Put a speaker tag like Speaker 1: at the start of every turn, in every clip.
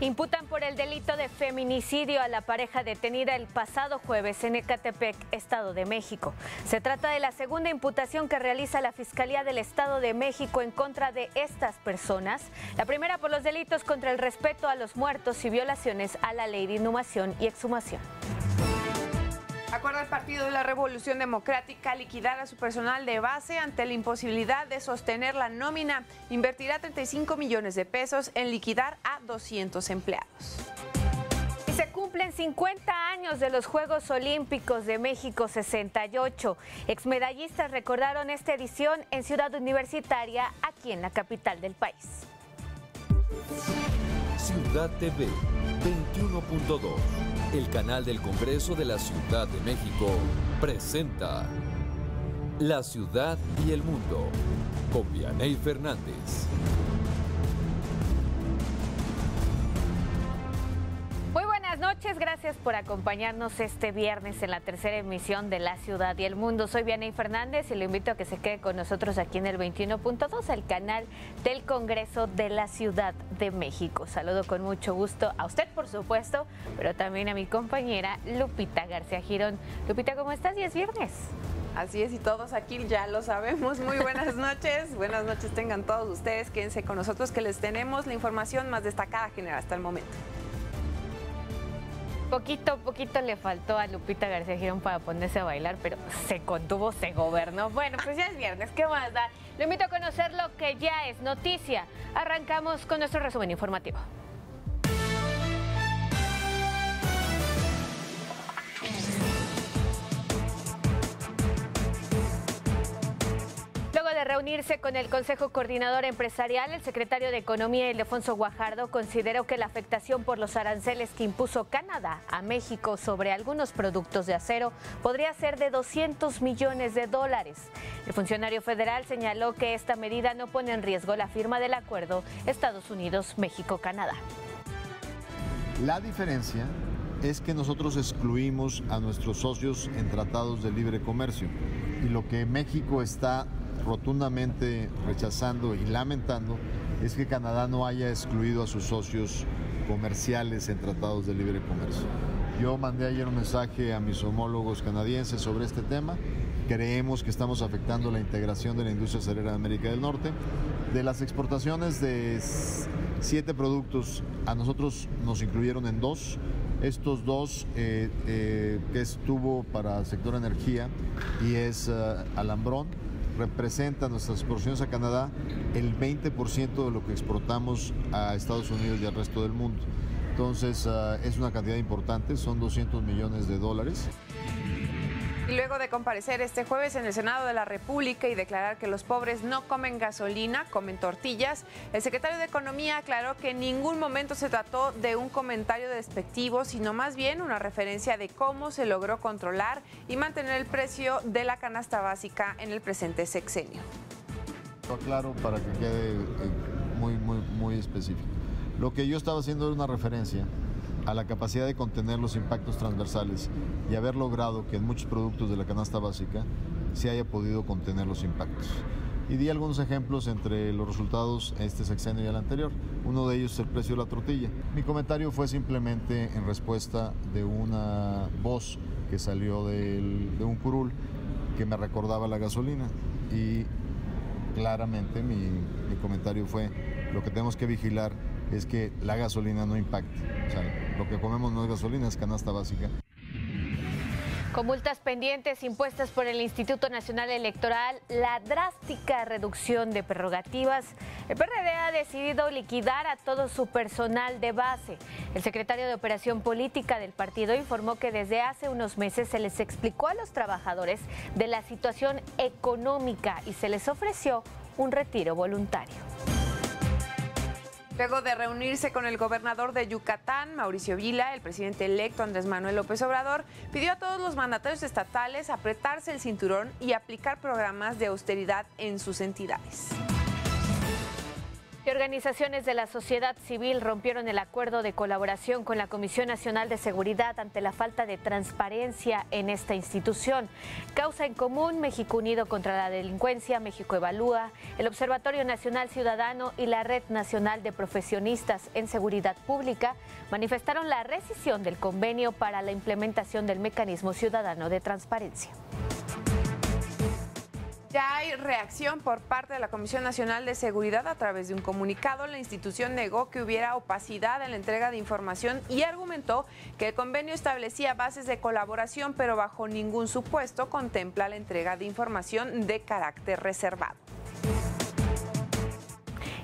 Speaker 1: Imputan por el delito de feminicidio a la pareja detenida el pasado jueves en Ecatepec, Estado de México. Se trata de la segunda imputación que realiza la Fiscalía del Estado de México en contra de estas personas. La primera por los delitos contra el respeto a los muertos y violaciones a la ley de inhumación y exhumación.
Speaker 2: Acuerda el Partido de la Revolución Democrática liquidar a su personal de base ante la imposibilidad de sostener la nómina. Invertirá 35 millones de pesos en liquidar a 200 empleados. Y se cumplen 50 años de los Juegos Olímpicos de México 68. Exmedallistas recordaron esta edición en Ciudad Universitaria, aquí en la capital del país.
Speaker 3: Ciudad TV 21.2. El canal del Congreso de la Ciudad de México presenta La Ciudad y el Mundo con Vianey Fernández.
Speaker 1: Muy buenas noches, gracias por acompañarnos este viernes en la tercera emisión de La Ciudad y el Mundo. Soy Vianey Fernández y lo invito a que se quede con nosotros aquí en el 21.2, el canal del Congreso de la Ciudad de México. Saludo con mucho gusto a usted, por supuesto, pero también a mi compañera Lupita García Girón. Lupita, ¿cómo estás? Y es viernes.
Speaker 2: Así es, y todos aquí ya lo sabemos. Muy buenas noches. Buenas noches tengan todos ustedes. Quédense con nosotros que les tenemos la información más destacada generada hasta el momento.
Speaker 1: Poquito le faltó a Lupita García Girón para ponerse a bailar, pero se contuvo, se gobernó. Bueno, pues ya es viernes, ¿qué más da? Lo invito a conocer lo que ya es noticia. Arrancamos con nuestro resumen informativo. Luego de reunirse con el Consejo Coordinador Empresarial, el secretario de Economía, Ildefonso Guajardo, consideró que la afectación por los aranceles que impuso Canadá a México sobre algunos productos de acero podría ser de $200 millones. El funcionario federal señaló que esta medida no pone en riesgo la firma del acuerdo Estados Unidos-México-Canadá.
Speaker 4: La diferencia es que nosotros excluimos a nuestros socios en tratados de libre comercio y lo que México está rotundamente rechazando y lamentando es que Canadá no haya excluido a sus socios comerciales en tratados de libre comercio. Yo mandé ayer un mensaje a mis homólogos canadienses sobre este tema. Creemos que estamos afectando la integración de la industria acerera de América del Norte. De las exportaciones de 7 productos, a nosotros nos incluyeron en 2. Estos 2, que es tubo para el sector energía y es alambrón, representa nuestras exportaciones a Canadá el 20% de lo que exportamos a Estados Unidos y al resto del mundo. Entonces es una cantidad importante, son $200 millones.
Speaker 2: Y luego de comparecer este jueves en el Senado de la República y declarar que los pobres no comen gasolina, comen tortillas, el secretario de Economía aclaró que en ningún momento se trató de un comentario despectivo, sino más bien una referencia de cómo se logró controlar y mantener el precio de la canasta básica en el presente sexenio.
Speaker 4: Lo aclaro para que quede muy específico. Lo que yo estaba haciendo era una referencia a la capacidad de contener los impactos transversales y haber logrado que en muchos productos de la canasta básica se haya podido contener los impactos. Y di algunos ejemplos entre los resultados este sexenio y el anterior. Uno de ellos es el precio de la tortilla. Mi comentario fue simplemente en respuesta de una voz que salió de un curul que me recordaba la gasolina. Y claramente mi comentario fue: lo que tenemos que vigilar es que la gasolina no impacte. O sea, lo que comemos no es gasolina, es canasta básica.
Speaker 1: Con multas pendientes impuestas por el Instituto Nacional Electoral, la drástica reducción de prerrogativas, el PRD ha decidido liquidar a todo su personal de base. El secretario de Operación Política del partido informó que desde hace unos meses se les explicó a los trabajadores de la situación económica y se les ofreció un retiro voluntario.
Speaker 2: Luego de reunirse con el gobernador de Yucatán, Mauricio Vila, el presidente electo Andrés Manuel López Obrador pidió a todos los mandatarios estatales apretarse el cinturón y aplicar programas de austeridad en sus entidades.
Speaker 1: Y organizaciones de la sociedad civil rompieron el acuerdo de colaboración con la Comisión Nacional de Seguridad ante la falta de transparencia en esta institución. Causa en Común, México Unido contra la Delincuencia, México Evalúa, el Observatorio Nacional Ciudadano y la Red Nacional de Profesionistas en Seguridad Pública manifestaron la rescisión del convenio para la implementación del Mecanismo Ciudadano de Transparencia.
Speaker 2: Ya hay reacción por parte de la Comisión Nacional de Seguridad. A través de un comunicado, la institución negó que hubiera opacidad en la entrega de información y argumentó que el convenio establecía bases de colaboración, pero bajo ningún supuesto contempla la entrega de información de carácter reservado.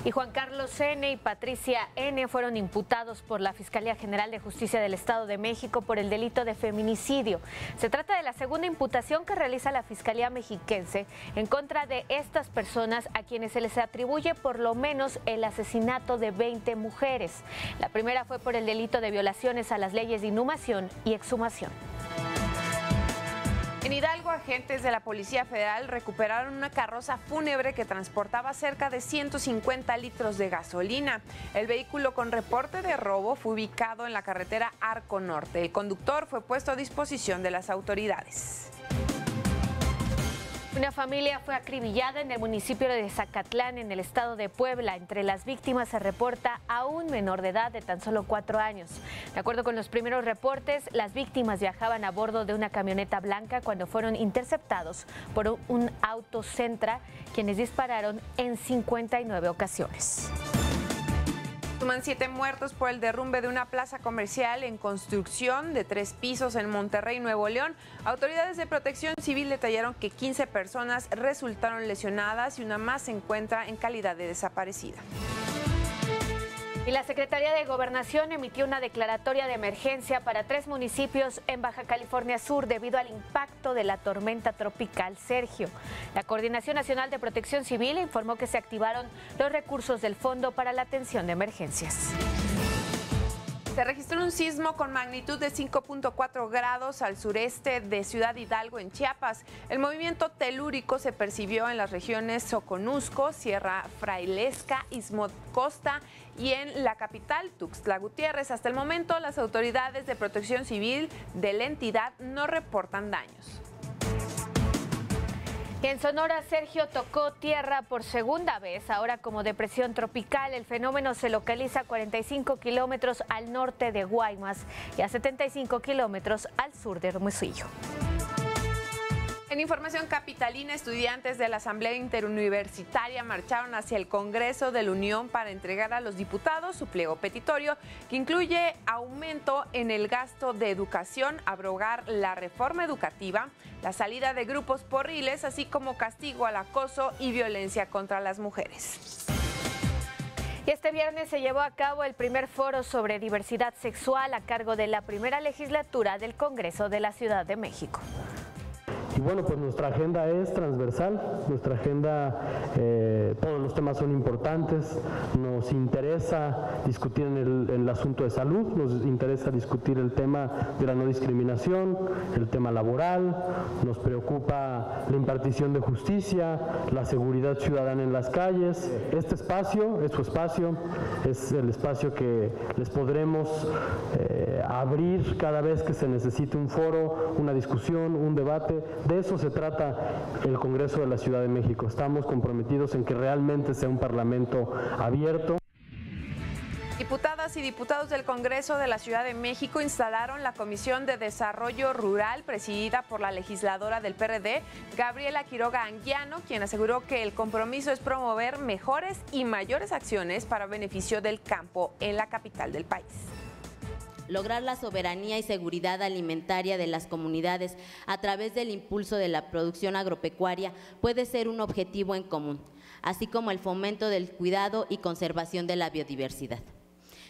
Speaker 1: Y Juan Carlos N. y Patricia N. fueron imputados por la Fiscalía General de Justicia del Estado de México por el delito de feminicidio. Se trata de la segunda imputación que realiza la Fiscalía Mexiquense en contra de estas personas, a quienes se les atribuye por lo menos el asesinato de 20 mujeres. La primera fue por el delito de violaciones a las leyes de inhumación y exhumación.
Speaker 2: En Hidalgo, agentes de la Policía Federal recuperaron una carroza fúnebre que transportaba cerca de 150 litros de gasolina. El vehículo con reporte de robo fue ubicado en la carretera Arco Norte. El conductor fue puesto a disposición de las autoridades.
Speaker 1: Una familia fue acribillada en el municipio de Zacatlán, en el estado de Puebla. Entre las víctimas se reporta a un menor de edad de tan solo 4 años. De acuerdo con los primeros reportes, las víctimas viajaban a bordo de una camioneta blanca cuando fueron interceptados por un auto Centra, quienes dispararon en 59 ocasiones.
Speaker 2: Suman 7 muertos por el derrumbe de una plaza comercial en construcción de 3 pisos en Monterrey, Nuevo León. Autoridades de Protección Civil detallaron que 15 personas resultaron lesionadas y una más se encuentra en calidad de desaparecida.
Speaker 1: Y la Secretaría de Gobernación emitió una declaratoria de emergencia para 3 municipios en Baja California Sur debido al impacto de la tormenta tropical Sergio. La Coordinación Nacional de Protección Civil informó que se activaron los recursos del Fondo para la Atención de Emergencias.
Speaker 2: Se registró un sismo con magnitud de 5.4 grados al sureste de Ciudad Hidalgo, en Chiapas. El movimiento telúrico se percibió en las regiones Soconusco, Sierra Frailesca, Istmo Costa y en la capital, Tuxtla Gutiérrez. Hasta el momento, las autoridades de protección civil de la entidad no reportan daños.
Speaker 1: En Sonora, Sergio tocó tierra por segunda vez, ahora como depresión tropical. El fenómeno se localiza a 45 kilómetros al norte de Guaymas y a 75 kilómetros al sur de Hermosillo.
Speaker 2: En información capitalina, estudiantes de la Asamblea Interuniversitaria marcharon hacia el Congreso de la Unión para entregar a los diputados su pliego petitorio, que incluye aumento en el gasto de educación, abrogar la reforma educativa, la salida de grupos porriles, así como castigo al acoso y violencia contra las mujeres.
Speaker 1: Y este viernes se llevó a cabo el primer foro sobre diversidad sexual a cargo de la primera legislatura del Congreso de la Ciudad de México.
Speaker 5: Y bueno, pues nuestra agenda es transversal, nuestra agenda, todos los temas son importantes, nos interesa discutir en el asunto de salud, nos interesa discutir el tema de la no discriminación, el tema laboral, nos preocupa la impartición de justicia, la seguridad ciudadana en las calles. Este espacio es su espacio, es el espacio que les podremos abrir cada vez que se necesite un foro, una discusión, un debate. De eso se trata el Congreso de la Ciudad de México. Estamos comprometidos en que realmente sea un parlamento abierto.
Speaker 2: Diputadas y diputados del Congreso de la Ciudad de México instalaron la Comisión de Desarrollo Rural, presidida por la legisladora del PRD, Gabriela Quiroga Anguiano, quien aseguró que el compromiso es promover mejores y mayores acciones para beneficio del campo en la capital del país.
Speaker 6: Lograr la soberanía y seguridad alimentaria de las comunidades a través del impulso de la producción agropecuaria puede ser un objetivo en común, así como el fomento del cuidado y conservación de la biodiversidad.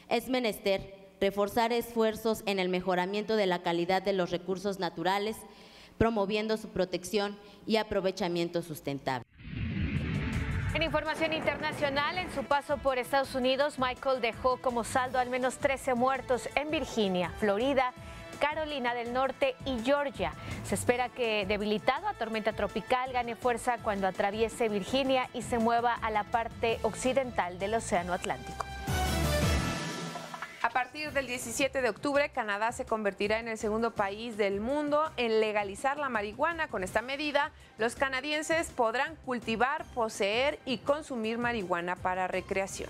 Speaker 6: Es menester reforzar esfuerzos en el mejoramiento de la calidad de los recursos naturales, promoviendo su protección y aprovechamiento sustentable.
Speaker 1: En información internacional, en su paso por Estados Unidos, Michael dejó como saldo al menos 13 muertos en Virginia, Florida, Carolina del Norte y Georgia. Se espera que, debilitado a tormenta tropical, gane fuerza cuando atraviese Virginia y se mueva a la parte occidental del Océano Atlántico.
Speaker 2: A partir del 17 de octubre, Canadá se convertirá en el segundo país del mundo en legalizar la marihuana. Con esta medida, los canadienses podrán cultivar, poseer y consumir marihuana para recreación.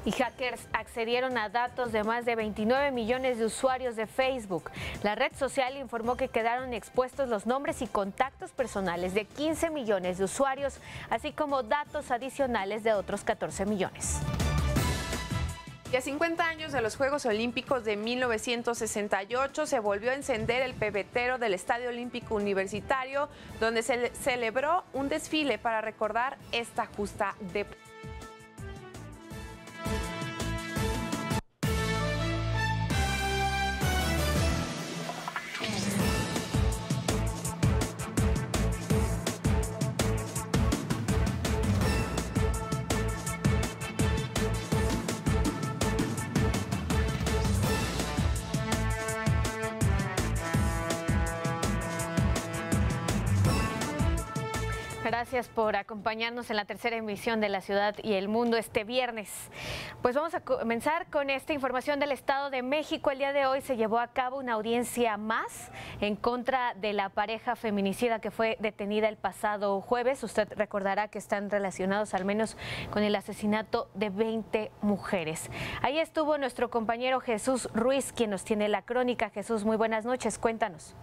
Speaker 1: Y hackers accedieron a datos de más de 29 millones de usuarios de Facebook. La red social informó que quedaron expuestos los nombres y contactos personales de 15 millones de usuarios, así como datos adicionales de otros 14 millones.
Speaker 2: Y a 50 años de los Juegos Olímpicos de 1968 se volvió a encender el pebetero del Estadio Olímpico Universitario, donde se celebró un desfile para recordar esta justa de...
Speaker 1: Gracias por acompañarnos en la tercera emisión de La Ciudad y el Mundo este viernes. Pues vamos a comenzar con esta información del Estado de México. El día de hoy se llevó a cabo una audiencia más en contra de la pareja feminicida que fue detenida el pasado jueves. Usted recordará que están relacionados al menos con el asesinato de 20 mujeres. Ahí estuvo nuestro compañero Jesús Ruiz, quien nos tiene la crónica. Jesús, muy buenas noches, cuéntanos.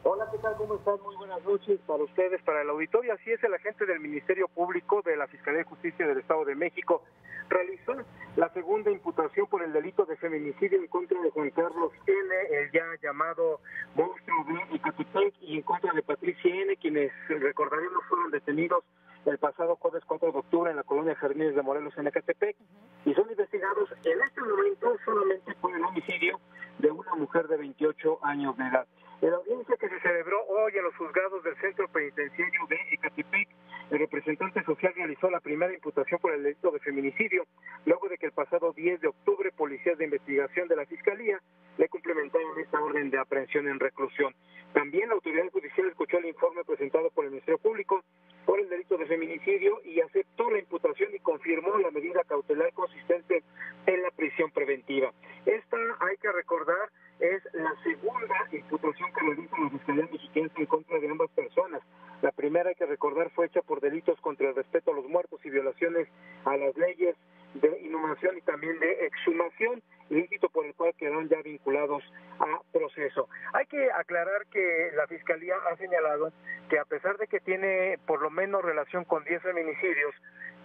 Speaker 7: Hola, ¿qué tal? ¿Cómo están? Muy buenas noches para ustedes, para el auditorio. Así es, el agente del Ministerio Público de la Fiscalía de Justicia del Estado de México realizó la segunda imputación por el delito de feminicidio en contra de Juan Carlos N., el ya llamado monstruo de Ecatepec, y en contra de Patricia N., quienes, recordaremos, fueron detenidos el pasado jueves 4 de octubre en la colonia Jardines de Morelos, en Ecatepec, y son investigados en este momento solamente por el homicidio de una mujer de 28 años de edad. En la audiencia que se celebró hoy en los juzgados del Centro Penitenciario de Ecatepec, el representante social realizó la primera imputación por el delito de feminicidio, luego de que el pasado 10 de octubre policías de investigación de la Fiscalía le complementaron esta orden de aprehensión en reclusión. También la autoridad judicial escuchó el informe presentado por el Ministerio Público por el delito de feminicidio y aceptó la imputación y confirmó la medida cautelar consistente en la prisión preventiva. Esta, hay que recordar, es la segunda imputación que realiza la Fiscalía Mexicana en contra de ambas personas. La primera, hay que recordar, fue hecha por delitos contra el respeto a los muertos y violaciones a las leyes de inhumación y también de exhumación, ilícito por el cual quedaron ya vinculados a proceso. Hay que aclarar que la Fiscalía ha señalado que a pesar de que tiene por lo menos relación con 10 feminicidios,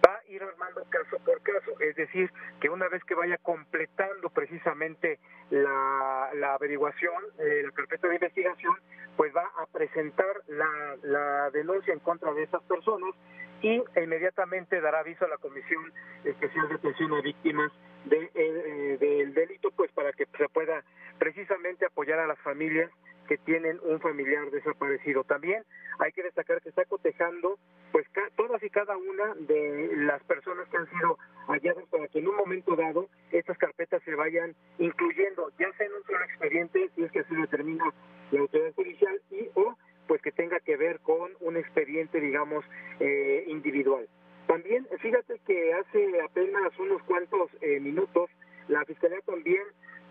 Speaker 7: va a ir armando caso por caso, es decir, que una vez que vaya completando precisamente la averiguación, la carpeta de investigación, pues va a presentar la denuncia en contra de esas personas y inmediatamente dará aviso a la Comisión Especial de Atención a Víctimas del delito, pues para que se pueda precisamente apoyar a las familias que tienen un familiar desaparecido. También hay que destacar que está cotejando pues todas y cada una de las personas que han sido halladas para que en un momento dado estas carpetas se vayan incluyendo, ya sea en un solo expediente, si es que así lo determina la autoridad judicial, y o pues que tenga que ver con un expediente, digamos, individual. También, fíjate que hace apenas unos cuantos minutos, la Fiscalía también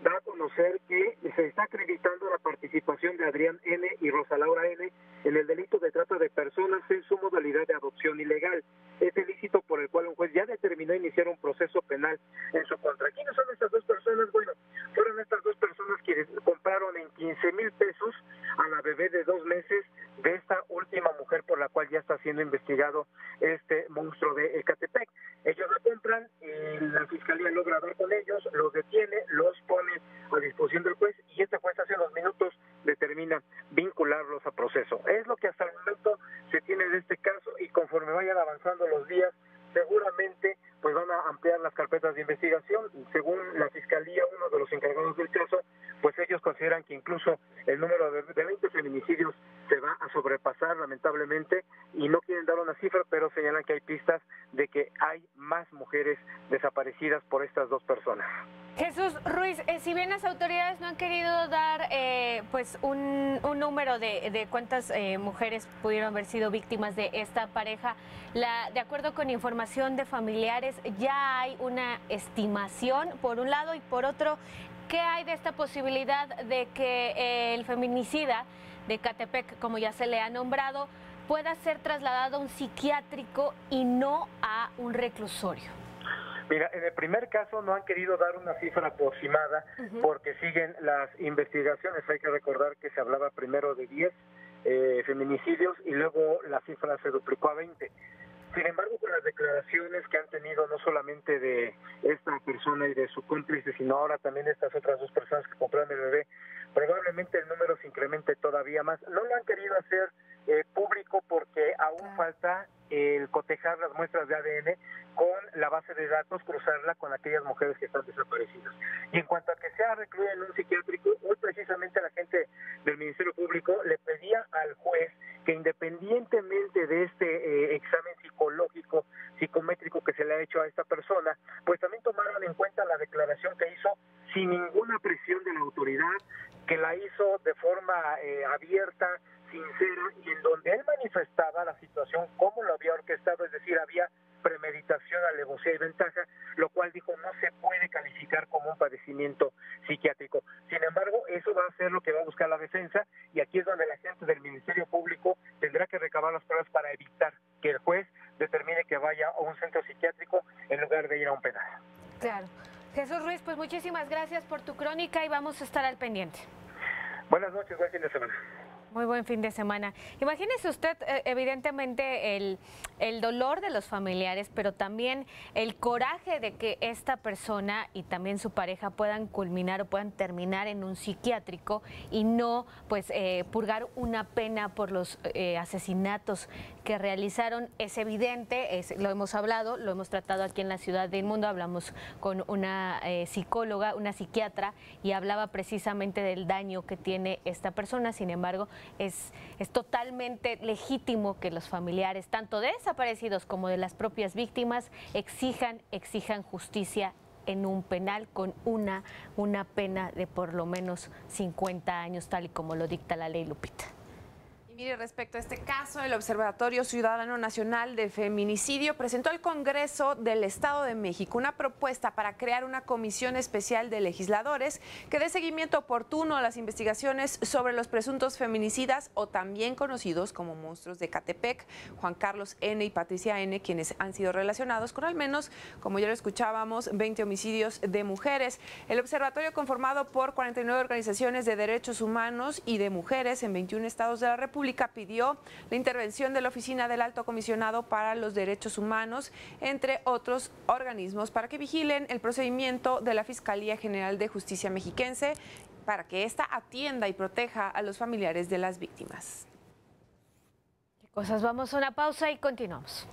Speaker 7: da a conocer que se está acreditando la participación de Adrián N. y Rosa Laura N. en el delito de trata de personas en su modalidad de adopción ilegal. Este ilícito por el cual un juez ya determinó iniciar un proceso penal en su contra. ¿Quiénes son estas dos personas? Bueno, fueron estas dos personas quienes compraron en 15,000 pesos a la bebé de 2 meses de esta última mujer por la cual ya está siendo investigado este monstruo de Ecatepec. Ellos la compran, la Fiscalía logra dar con ellos, los detiene, los pone a disposición del juez y este juez hace unos minutos determina vincularlos a proceso. Es lo que hasta el momento se tiene de este caso y conforme vayan avanzando los días, seguramente pues van a ampliar las carpetas de investigación. Según la Fiscalía, uno de los encargados del caso, pues ellos consideran que incluso el número de 20 feminicidios se va a sobrepasar lamentablemente y no quieren dar una cifra, pero señalan que hay pistas de que hay más mujeres desaparecidas por estas dos personas.
Speaker 1: Jesús Ruiz, si bien has autoridades no han querido dar pues un número de cuántas mujeres pudieron haber sido víctimas de esta pareja. De acuerdo con información de familiares, ya hay una estimación por un lado, y por otro, ¿qué hay de esta posibilidad de que el feminicida de Ecatepec, como ya se le ha nombrado, pueda ser trasladado a un psiquiátrico y no a un reclusorio?
Speaker 7: Mira, en el primer caso no han querido dar una cifra aproximada porque siguen las investigaciones. Hay que recordar que se hablaba primero de 10 feminicidios y luego la cifra se duplicó a 20. Sin embargo, con las declaraciones que han tenido no solamente de esta persona y de su cómplice, sino ahora también de estas otras dos personas que compraron el bebé, probablemente el número se incremente todavía más. No lo han querido hacer público porque aún falta el cotejar las muestras de ADN con la base de datos, cruzarla con aquellas mujeres que están desaparecidas. Y en cuanto a que sea recluida en un psiquiátrico, hoy precisamente la gente del Ministerio Público le pedía al juez que independientemente de este examen psicológico, psicométrico que se le ha hecho a esta persona, pues también tomaran en cuenta la declaración que hizo sin ninguna presión de la autoridad, que la hizo de forma abierta, sincera, y en donde él manifestaba la situación como lo había orquestado, es decir, había premeditación, alevosía y ventaja, lo cual dijo no se puede calificar como un padecimiento psiquiátrico. Sin embargo, eso va a ser lo que va a buscar la defensa, y aquí es donde la gente del Ministerio Público tendrá que recabar las pruebas para evitar que el juez determine que vaya a un centro psiquiátrico en lugar de ir a un penal.
Speaker 1: Claro. Jesús Ruiz, pues muchísimas gracias por tu crónica y vamos a estar al pendiente.
Speaker 7: Buenas noches, buen fin de semana.
Speaker 1: Muy buen fin de semana. Imagínese usted, evidentemente, el dolor de los familiares, pero también el coraje de que esta persona y también su pareja puedan culminar o puedan terminar en un psiquiátrico y no, pues, purgar una pena por los asesinatos que realizaron. Es evidente, lo hemos hablado, lo hemos tratado aquí en la Ciudad del Mundo, hablamos con una psicóloga, una psiquiatra, y hablaba precisamente del daño que tiene esta persona. Sin embargo, es totalmente legítimo que los familiares, tanto de desaparecidos como de las propias víctimas, exijan justicia en un penal con una pena de por lo menos 50 años, tal y como lo dicta la ley, Lupita.
Speaker 2: Mire, respecto a este caso, el Observatorio Ciudadano Nacional de Feminicidio presentó al Congreso del Estado de México una propuesta para crear una comisión especial de legisladores que dé seguimiento oportuno a las investigaciones sobre los presuntos feminicidas, o también conocidos como monstruos de Ecatepec, Juan Carlos N. y Patricia N., quienes han sido relacionados con al menos, como ya lo escuchábamos, 20 homicidios de mujeres. El observatorio, conformado por 49 organizaciones de derechos humanos y de mujeres en 21 estados de la República, pidió la intervención de la Oficina del Alto Comisionado para los Derechos Humanos, entre otros organismos, para que vigilen el procedimiento de la Fiscalía General de Justicia mexiquense, para que ésta atienda y proteja a los familiares de las víctimas.
Speaker 1: ¿Qué cosas? Vamos a una pausa y continuamos.